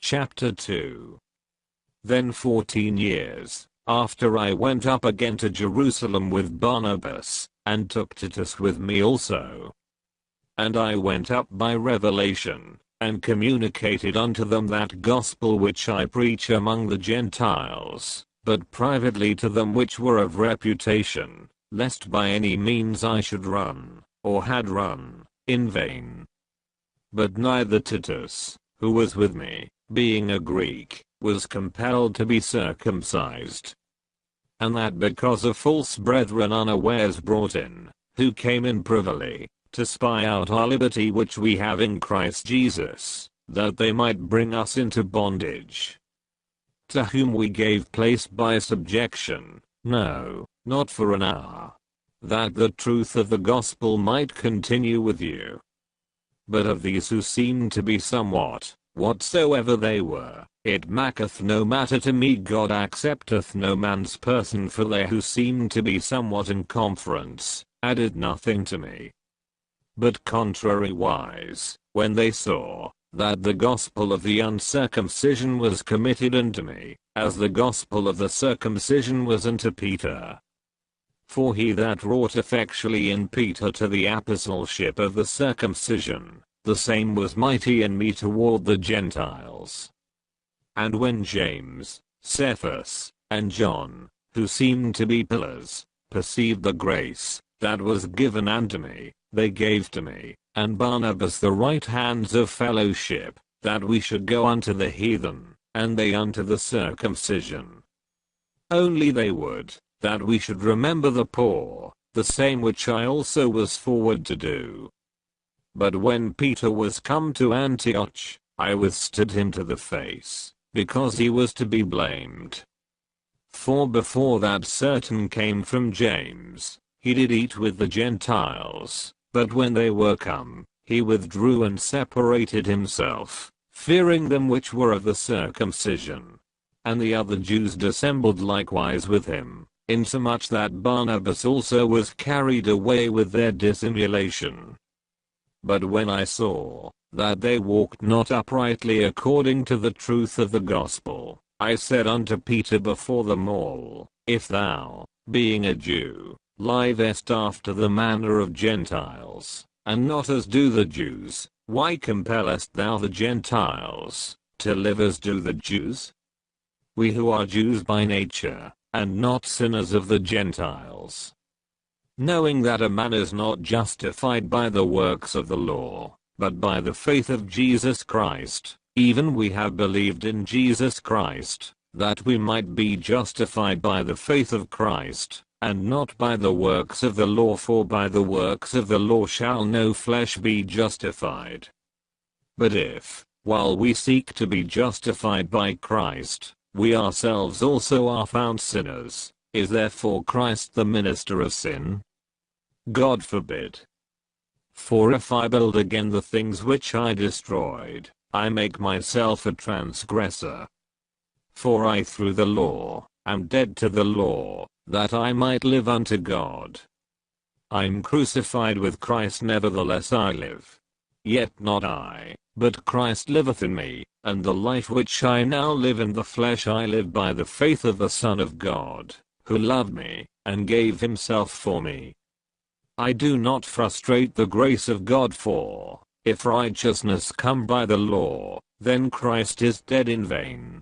Chapter 2. Then 14 years after I went up again to Jerusalem with Barnabas, and took Titus with me also. And I went up by revelation, and communicated unto them that gospel which I preach among the Gentiles, but privately to them which were of reputation, lest by any means I should run, or had run, in vain. But neither Titus, who was with me, being a Greek, was compelled to be circumcised. And that because of false brethren unawares brought in, who came in privily, to spy out our liberty which we have in Christ Jesus, that they might bring us into bondage. To whom we gave place by subjection, no, not for an hour, that the truth of the gospel might continue with you. But of these who seemed to be somewhat, whatsoever they were, it maketh no matter to me. God accepteth no man's person, for they who seemed to be somewhat in conference, added nothing to me. But contrariwise, when they saw that the gospel of the uncircumcision was committed unto me, as the gospel of the circumcision was unto Peter. For he that wrought effectually in Peter to the apostleship of the circumcision, the same was mighty in me toward the Gentiles. And when James, Cephas, and John, who seemed to be pillars, perceived the grace that was given unto me, they gave to me, and Barnabas the right hands of fellowship, that we should go unto the heathen, and they unto the circumcision. Only they would that we should remember the poor, the same which I also was forward to do. But when Peter was come to Antioch, I withstood him to the face, because he was to be blamed. For before that certain came from James, he did eat with the Gentiles, but when they were come, he withdrew and separated himself, fearing them which were of the circumcision. And the other Jews dissembled likewise with him, insomuch that Barnabas also was carried away with their dissimulation. But when I saw that they walked not uprightly according to the truth of the gospel, I said unto Peter before them all, If thou, being a Jew, livest after the manner of Gentiles, and not as do the Jews, why compellest thou the Gentiles to live as do the Jews? We who are Jews by nature, and not sinners of the Gentiles. Knowing that a man is not justified by the works of the law, but by the faith of Jesus Christ, even we have believed in Jesus Christ, that we might be justified by the faith of Christ, and not by the works of the law. For by the works of the law shall no flesh be justified. But if, while we seek to be justified by Christ, we ourselves also are found sinners, is therefore Christ the minister of sin? God forbid. For if I build again the things which I destroyed, I make myself a transgressor. For I through the law am dead to the law, that I might live unto God. I'm crucified with Christ, nevertheless I live. Yet not I, but Christ liveth in me, and the life which I now live in the flesh I live by the faith of the Son of God, who loved me, and gave himself for me. I do not frustrate the grace of God, for, if righteousness come by the law, then Christ is dead in vain.